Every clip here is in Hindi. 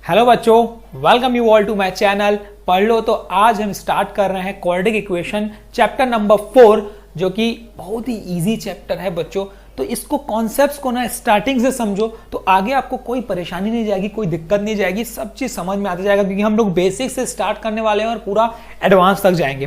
हेलो बच्चों, welcome you all to my channel पढ़ लो। तो आज हम स्टार्ट कर रहे हैं क्वाड्रेटिक इक्वेशन चैप्टर नंबर 4, जो कि बहुत ही इजी चैप्टर है बच्चों। तो इसको कॉन्सेप्ट्स को ना स्टार्टिंग से समझो तो आगे आपको कोई परेशानी नहीं जाएगी, कोई दिक्कत नहीं जाएगी, सब चीज समझ में आता जाएगा, क्योंकि हम लोग बेसिक से स्टार्ट करने वाले हैं और पूरा एडवांस तक जाएंगे।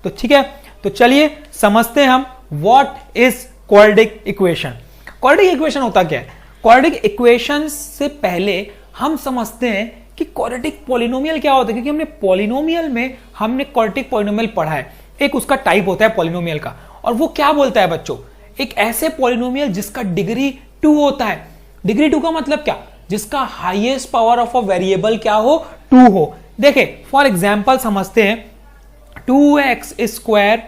तो ठीक है, तो चलिए समझते हैं हम what is quadratic equation. Quadratic equation होता क्या है? क्वाड्रेटिक इक्वेशन से पहले हम समझते हैं कि क्वाड्रेटिक पॉलिनोमियल क्या होता है, क्योंकि हमने पॉलिनोमियल में हमने क्वाड्रेटिक पॉलिनोमियल पढ़ा है। एक उसका टाइप होता है पॉलिनोमियल का, और वो क्या बोलता है बच्चों, एक ऐसे पॉलिनोमियल जिसका डिग्री 2 होता है। डिग्री 2 का मतलब क्या? जिसका highest power of a variable क्या हो, 2 हो। देखे फॉर एग्जांपल समझते हैं 2x square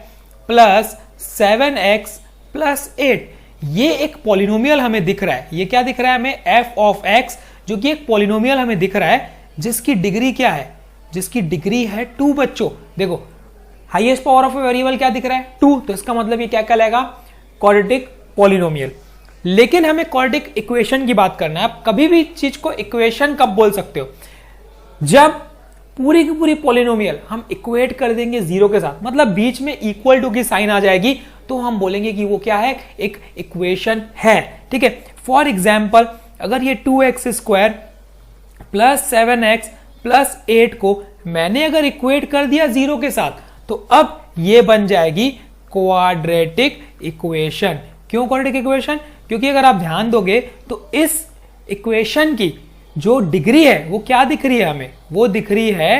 plus 7x plus 8, ये एक पॉलिनोमियल हमें दिख रहा है। ये क्या दिख रहा है हमें? f ऑफ x, जो कि एक पॉलिनोमियल हमें दिख रहा है जिसकी डिग्री क्या है? जिसकी डिग्री है 2 बच्चों। देखो हाईएस्ट पावर ऑफ वेरिएबल क्या दिख रहा है? 2, तो इसका मतलब ये क्या कहलाएगा? Quadratic polynomial. लेकिन हमें क्वाड्रेटिक इक्वेशन की बात करना है। आप कभी भी चीज को इक्वेशन कब बोल सकते हो? जब पूरी की पूरी पॉलिनोमियल हम इक्वेट कर देंगे 0 के साथ, मतलब बीच में इक्वल टू की साइन आ जाएगी, तो हम बोलेंगे कि वो क्या है? एक इक्वेशन है। ठीक है, फॉर एग्जाम्पल अगर ये 2x square plus 7x plus 8 को मैंने अगर इक्वेट कर दिया 0 के साथ, तो अब ये बन जाएगी क्वाड्रेटिक इक्वेशन। क्यों क्वाड्रेटिक इक्वेशन? क्योंकि अगर आप ध्यान दोगे तो इस इक्वेशन की जो डिग्री है वो क्या दिख रही है हमें? वो दिख रही है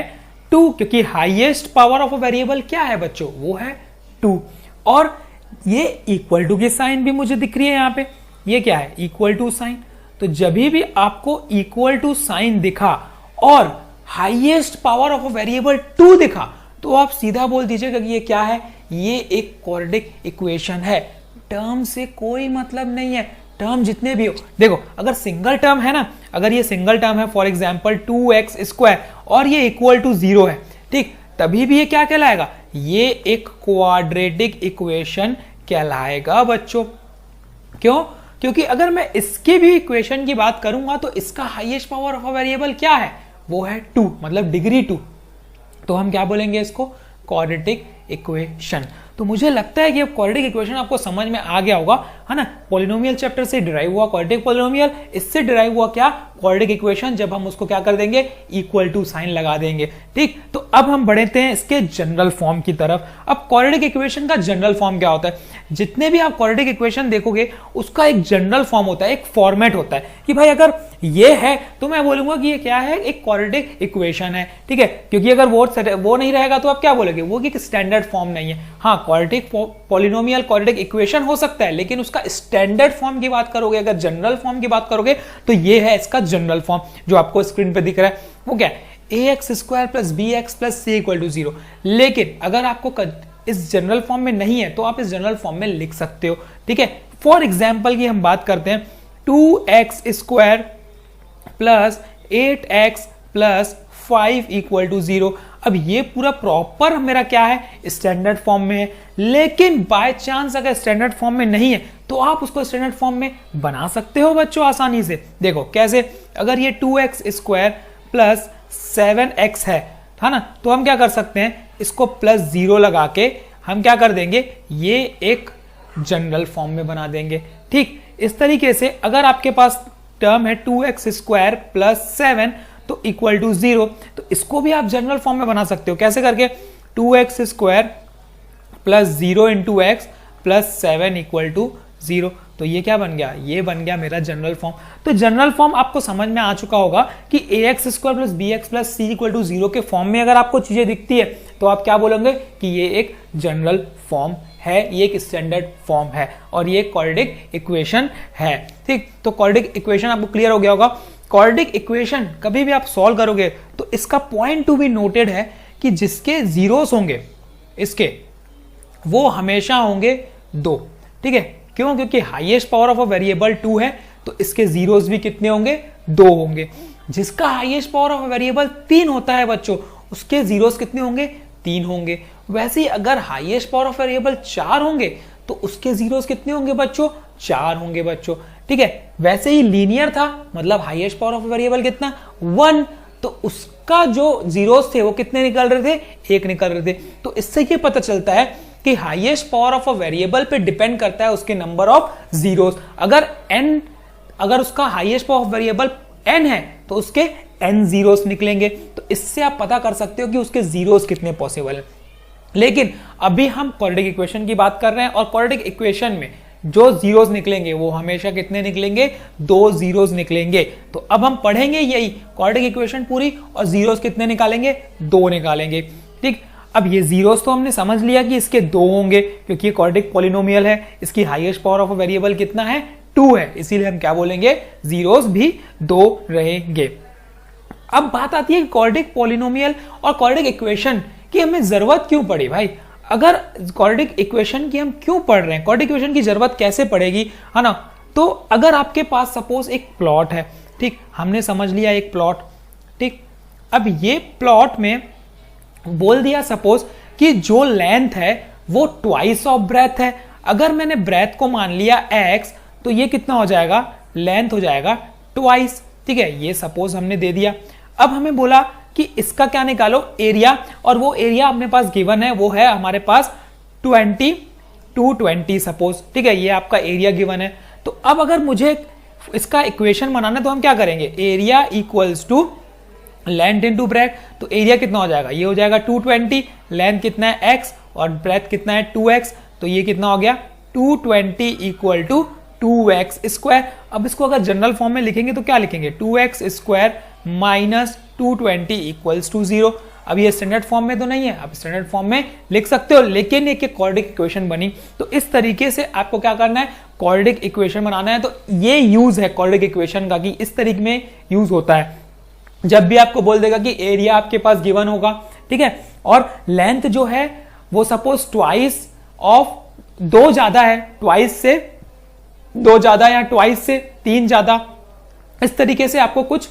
2, क्योंकि highest power of a variable क्या है बच्चों? वो है 2। और ये इक्वल टू की साइन भी मुझे दिख रही है यहां पे। ये क्या है? Equal to sign. तो जब भी आपको इक्वल टू साइन दिखा और highest power of a variable 2 दिखा, तो आप सीधा बोल दीजिएगा कि ये क्या है? ये एक क्वाड्रेटिक इक्वेशन है। टर्म से कोई मतलब नहीं है, टर्म जितने भी हो। देखो अगर सिंगल टर्म है ना, अगर ये सिंगल टर्म है फॉर एग्जांपल 2x स्क्वायर और ये इक्वल टू 0 है, ठीक, तभी भी ये क्या कहलाएगा? ये एक क्वाड्रेटिक इक्वेशन कहलाएगा बच्चों। क्यों? क्योंकि अगर मैं इसके भी इक्वेशन की बात करूंगा तो इसका highest power of a variable क्या है? वो है 2, मतलब डिग्री 2। तो हम क्या बोलेंगे इसको? Quadratic equation. तो मुझे लगता है कि अब क्वाड्रेटिक इक्वेशन आपको समझ में आ गया होगा, है ना। पॉलिनोमियल चैप्टर से डिराइव हुआ क्वाड्रेटिक पॉलिनोमियल, इससे डिराइव हुआ क्या? Quadratic equation. जब हम उसको क्या कर देंगे? इक्वल टू साइन लगा देंगे। ठीक, तो अब हम बढ़ते हैं इसके जनरल फॉर्म की तरफ। अब क्वाड्रेटिक इक्वेशन का जनरल फॉर्म क्या होता है? जितने भी आप क्वाड्रेटिक इक्वेशन देखोगे उसका एक जनरल फॉर्म होता है, एक फॉर्मेट होता है कि भाई अगर ये है तो मैं बोलूंगा कि ये क्या है? एक क्वाड्रेटिक इक्वेशन है। ठीक है, क्योंकि अगर वो नहीं रहेगा तो आप क्या बोलोगे? वो एक स्टैंडर्ड फॉर्म नहीं है। हाँ, क्वाड्रेटिक पॉलिनोमियल क्वाड्रेटिक इक्वेशन हो सकता है, लेकिन उसका स्टैंडर्ड फॉर्म की बात करोगे, अगर जनरल फॉर्म की बात करोगे, तो ये है इसका जनरल फॉर्म जो आपको स्क्रीन पे दिख रहा है। वो क्या है? ax square plus bx plus c equal to 0। लेकिन अगर आपको इस जनरल फॉर्म में नहीं है तो आप इस जनरल फॉर्म में लिख सकते हो। ठीक है, फॉर एग्जाम्पल की हम बात करते हैं 2x square plus 8x plus 5 equal to 0। अब ये पूरा प्रॉपर मेरा क्या है? स्टैंडर्ड फॉर्म में है। लेकिन बाय चांस अगर स्टैंडर्ड फॉर्म में नहीं है तो आप उसको स्टैंडर्ड फॉर्म में बना सकते हो बच्चों आसानी से। देखो कैसे? अगर ये 2x स्क्वायर प्लस 7x है ना, तो हम क्या कर सकते हैं? इसको प्लस 0 लगा के हम क्या कर देंगे? ये एक जनरल फॉर्म में बना देंगे। ठीक, इस तरीके से अगर आपके पास टर्म है 2x स्क्वायर प्लस 7 तो इक्वल टू 0, तो इसको भी आप जनरल फॉर्म में बना सकते हो। कैसे करके? 2x square plus 0 into x plus 7 equal to 0। तो ये क्या बन गया? ये बन गया मेरा जनरल फॉर्म। तो जनरल फॉर्म आपको समझ में आ चुका होगा कि ax square plus bx plus c equal to 0 के फॉर्म में अगर आपको चीजें दिखती है तो आप क्या बोलोगे? कि ये एक जनरल फॉर्म है, ये एक स्टैंडर्ड फॉर्म है और ये क्वाड्रेटिक इक्वेशन है। ठीक, तो क्वाड्रेटिक इक्वेशन आपको क्लियर हो गया होगा। क्वाड्रेटिक इक्वेशन कभी भी आप सॉल्व करोगे तो इसका पॉइंट टू बी नोटेड है कि जिसके जीरोस होंगे इसके, वो हमेशा होंगे 2। ठीक है, क्यों? क्योंकि highest power of a variable 2 है, तो इसके जीरोस भी कितने होंगे? 2 होंगे। जिसका highest power of a variable 3 होता है बच्चों, उसके जीरोस कितने होंगे? 3 होंगे। वैसे ही अगर हाईएस्ट पावर ऑफ वेरिएबल 4 होंगे तो उसके जीरोस कितने होंगे बच्चों? 4 होंगे बच्चों। ठीक है, वैसे ही लीनियर था, मतलब हाईएस्ट पावर ऑफ वेरिएबल कितना? 1, तो उसका जो जीरोस थे वो कितने निकल रहे थे, 1 निकल रहे थे। तो इससे ये पता चलता है कि highest power of a variable पे डिपेंड करता है उसके नंबर ऑफ जीरोस। अगर उसका highest power of variable n है तो उसके n जीरोस निकलेंगे। तो इससे आप पता कर सकते हो कि उसके जीरोस कितने पॉसिबल है। लेकिन अभी हम क्वाड्रेटिक इक्वेशन की बात कर रहे हैं और क्वाड्रेटिक इक्वेशन में जो जीरोस निकलेंगे वो हमेशा कितने निकलेंगे, 2 जीरोस निकलेंगे। तो अब हम पढ़ेंगे यही क्वाड्रेटिक इक्वेशन पूरी और जीरोस कितने निकालेंगे, 2 निकालेंगे। ठीक, अब ये जीरोस तो हमने समझ लिया कि इसके 2 होंगे क्योंकि ये क्वाड्रेटिक पॉलिनोमियल है, इसकी हाईएस्ट पावर ऑफ वेरिएबल कितना है, 2 है, इसीलिए हम क्या बोलेंगे, जीरोस भी 2 रहेंगे। अब बात आती है क्वाड्रेटिक पॉलिनोमियल और क्वाड्रेटिक इक्वेशन की हमें जरूरत क्यों पड़ी भाई। अगर क्वाड्रेटिक इक्वेशन की हम क्यों पढ़ रहे हैं, क्वाड्रेटिक इक्वेशन की जरूरत कैसे पड़ेगी, है ना। तो अगर आपके पास सपोज एक प्लॉट है, ठीक, हमने समझ लिया एक प्लॉट, ठीक। अब ये प्लॉट में बोल दिया सपोज कि जो लेंथ है वो ट्वाइस ऑफ ब्रेथ है। अगर मैंने ब्रेथ को मान लिया x, तो ये कितना हो जाएगा, लेंथ हो जाएगा ट्वाइस। ठीक है, ये सपोज हमने दे दिया। अब हमें बोला कि इसका क्या निकालो, एरिया, और वो एरिया अपने पास गिवन है, वो है हमारे पास 20 to 20 सपोज। ठीक है, ये आपका एरिया गिवन है। तो अब अगर मुझे इसका इक्वेशन बनाना है तो हम क्या करेंगे, area equals to length into breadth. तो एरिया कितना हो जाएगा, ये हो जाएगा 220, लेंथ कितना है x और ब्रेथ कितना है 2x, तो ये कितना हो गया 220 इक्वल टू 2x स्क्वायर। अब इसको अगर जनरल फॉर्म में लिखेंगे तो क्या लिखेंगे, 2x square minus 220 equals to 0। अब ये स्टैंडर्ड फॉर्म में तो नहीं है, आप स्टैंडर्ड फॉर्म में लिख सकते हो, लेकिन एक क्वाड्रेटिक इक्वेशन बनी। तो इस तरीके से आपको क्या करना है, क्वाड्रेटिक इक्वेशन बनाना है। तो ये यूज है क्वाड्रेटिक इक्वेशन का कि इस तरीके में यूज होता है। जब भी आपको बोल देगा कि एरिया आपके पास गिवन होगा, ठीक है, और लेंथ जो है वो सपोज ट्वाइस ऑफ 2 ज्यादा है, ट्वाइस से 2 ज्यादा या ट्वाइस से 3 ज्यादा, इस तरीके से आपको कुछ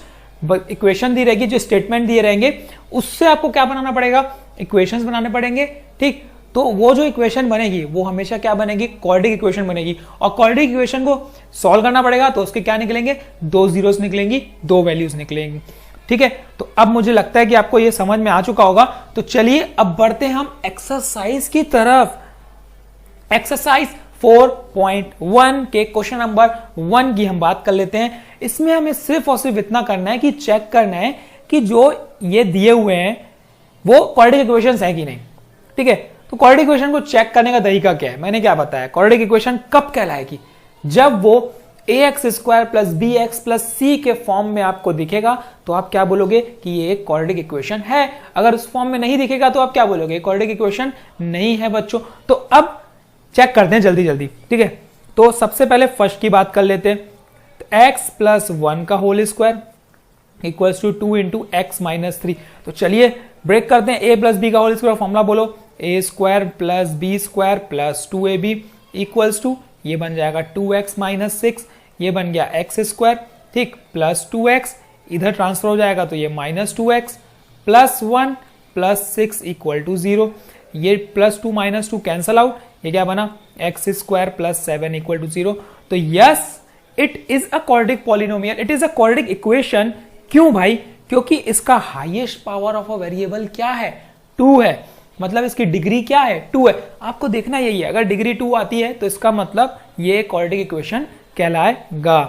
इक्वेशन दी रहेगी, जो स्टेटमेंट दिए रहेंगे उससे आपको क्या बनाना पड़ेगा, इक्वेशंस बनाने पड़ेंगे। ठीक, तो वो जो इक्वेशन बनेगी वो हमेशा क्या बनेगी, क्वाड्रेटिक इक्वेशन बनेगी। और क्वाड्रेटिक इक्वेशन को सॉल्व करना पड़ेगा तो उसके क्या निकलेंगे, 2 जीरोस निकलेंगी, 2 वैल्यूज निकलेंगी। ठीक है, तो अब मुझे लगता है कि आपको ये समझ में आ चुका होगा। तो चलिए अब बढ़ते हैं हम एक्सरसाइज की तरफ। एक्सरसाइज 4.1 के क्वेश्चन नंबर 1 की हम बात कर लेते हैं। इसमें हमें सिर्फ और सिर्फ इतना करना है कि चेक करना है कि जो ये दिए हुए हैं वो क्वाड्रेटिक इक्वेशंस है कि नहीं। ठीक है, तो क्वाड्रेटिक इक्वेशन को चेक करने का तरीका क्या है, मैंने क्या बताया, क्वाड्रेटिक इक्वेशन कब कहलाएगी, जब वो ax square plus B X plus C के फॉर्म में आपको दिखेगा तो आप क्या बोलोगे कि ये एक क्वाड्रेटिक इक्वेशन है। अगर उस फॉर्म में नहीं दिखेगा तो आप क्या बोलोगे, क्वाड्रेटिक इक्वेशन नहीं है बच्चों। तो अब चेक करते हैं जल्दी जल्दी। ठीक है, तो सबसे पहले फर्स्ट की बात कर लेते हैं। तो x प्लस 1 का whole square equals to 2 into x minus 3। तो चलिए ब्रेक करते हैं, a प्लस बी का होल स्क्वायर फॉर्मुला बोलो, a square plus B square plus 2ab equals to, ये बन जाएगा 2x माइनस 6, ये बन गया एक्स स्क्वायर, ठीक, प्लस 2x, इधर ट्रांसफर हो जाएगा तो ये minus 2x plus 1 plus 6 equal to 0। ये प्लस 2 माइनस 2 कैंसल आउट, ये क्या बना, x square plus 7 equal to 0। तो yes, it is a quadratic polynomial, it is a quadratic equation. क्यों भाई, क्योंकि इसका highest power of a variable क्या है, 2 है, मतलब इसकी डिग्री क्या है, 2 है। आपको देखना यही है, अगर डिग्री 2 आती है तो इसका मतलब ये क्वाड्रेटिक इक्वेशन कहलाएगा।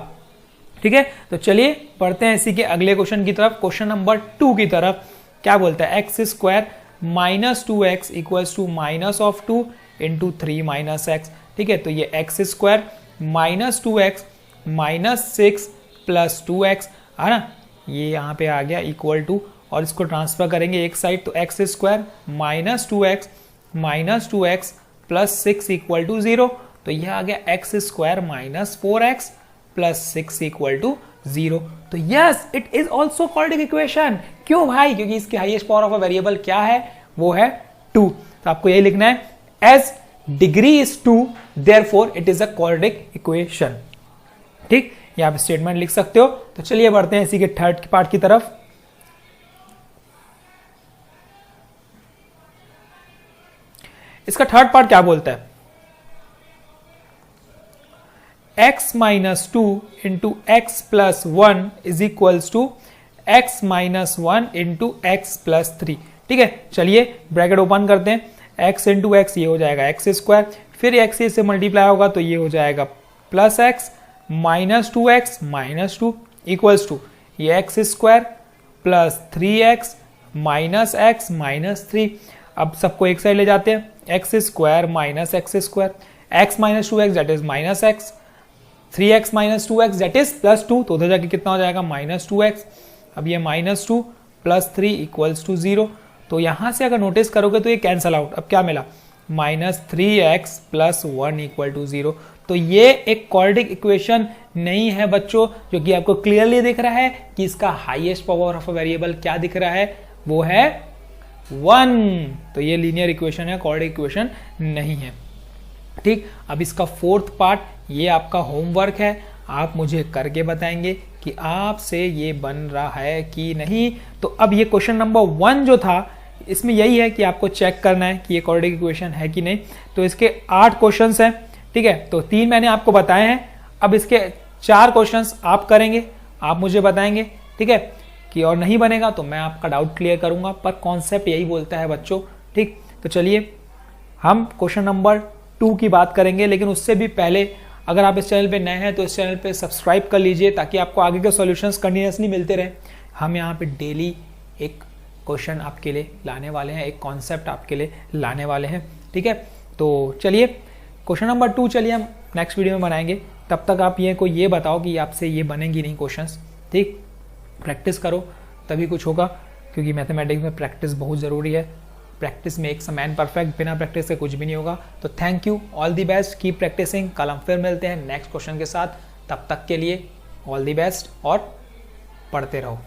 ठीक है, तो चलिए पढ़ते हैं इसी के अगले क्वेश्चन की तरफ, क्वेश्चन नंबर 2 की तरफ। क्या बोलता है, x square minus 2x equals to minus of 2 into 3 minus x. ठीक है, तो ये x square minus 2x minus 6 plus 2x है ना, ये यहाँ पे आ गया इक्वल टू, और इसको ट्रांसफर करेंगे एक साइड, तो x square minus 2x plus 6 equal to 0। तो यह आ गया x square minus 4x plus 6 equal to 0। तो yes, it is also quadratic equation. क्यों भाई, क्योंकि इसकी highest power of a variable क्या है, वो है 2। तो आपको यही लिखना है, as degree is 2 therefore it is a quadratic equation. ठीक, ये आप स्टेटमेंट लिख सकते हो। तो चलिए बढ़ते हैं इसी के थर्ड पार्ट की तरफ। इसका थर्ड पार्ट क्या बोलता है, x minus 2 into x plus 1 is equals to x minus 1 into x plus 3। ठीक है, चलिए ब्रैकेट ओपन करते हैं। x इंटू एक्स ये हो जाएगा एक्स स्क्वायर, फिर x से मल्टीप्लाई होगा तो ये हो जाएगा plus X minus 2x minus 2 equals to ये x square plus 3x minus X minus 3। अब सबको एक साइड ले जाते हैं, X square minus X square, X minus 2x that is minus X, 3x minus 2x that is plus 2, तो उधर जाके कितना हो जाएगा माइनस 2x। अब ये माइनस 2 प्लस 3 इक्वल्स टू 0। तो यहां से अगर नोटिस करोगे तो ये कैंसल आउट। अब क्या मिला, minus 3x plus 1 equal to 0। तो ये एक क्वाड्रेटिक इक्वेशन नहीं है बच्चों, जो कि आपको क्लियरली दिख रहा है कि इसका highest power of a variable क्या दिख रहा है, वो है 1। तो ये लीनियर इक्वेशन है, क्वाड्रेटिक इक्वेशन नहीं है। ठीक, अब इसका फोर्थ पार्ट ये आपका होमवर्क है, आप मुझे करके बताएंगे कि आपसे ये बन रहा है कि नहीं। तो अब ये क्वेश्चन नंबर 1 जो था इसमें यही है कि आपको चेक करना है कि ये क्वाड्रेटिक इक्वेशन है कि नहीं। तो इसके 8 क्वेश्चंस हैं, ठीक है, तो 3 मैंने आपको बताए हैं। अब इसके 4 क्वेश्चंस आप करेंगे, आप मुझे बताएंगे, ठीक है, कि और नहीं बनेगा तो मैं आपका डाउट क्लियर करूंगा, पर कॉन्सेप्ट यही बोलता है बच्चों। ठीक, तो चलिए हम क्वेश्चन नंबर 2 की बात करेंगे, लेकिन उससे भी पहले अगर आप इस चैनल पे नए हैं तो इस चैनल पे सब्सक्राइब कर लीजिए ताकि आपको आगे के सॉल्यूशंस कंटिन्यूसली मिलते रहे। हम यहाँ पे डेली एक क्वेश्चन आपके लिए लाने वाले हैं, एक कॉन्सेप्ट आपके लिए लाने वाले हैं, ठीक है। तो चलिए क्वेश्चन नंबर 2 चलिए हम नेक्स्ट वीडियो में बनाएंगे। तब तक आप ये बताओ कि आपसे ये बनेंगी नहीं क्वेश्चंस, ठीक। प्रैक्टिस करो तभी कुछ होगा, क्योंकि मैथमेटिक्स में प्रैक्टिस बहुत ज़रूरी है। प्रैक्टिस में एक मैन परफेक्ट, बिना प्रैक्टिस के कुछ भी नहीं होगा। तो thank you, all the best, keep practicing. कल हम फिर मिलते हैं नेक्स्ट क्वेश्चन के साथ, तब तक के लिए ऑल दी बेस्ट और पढ़ते रहो।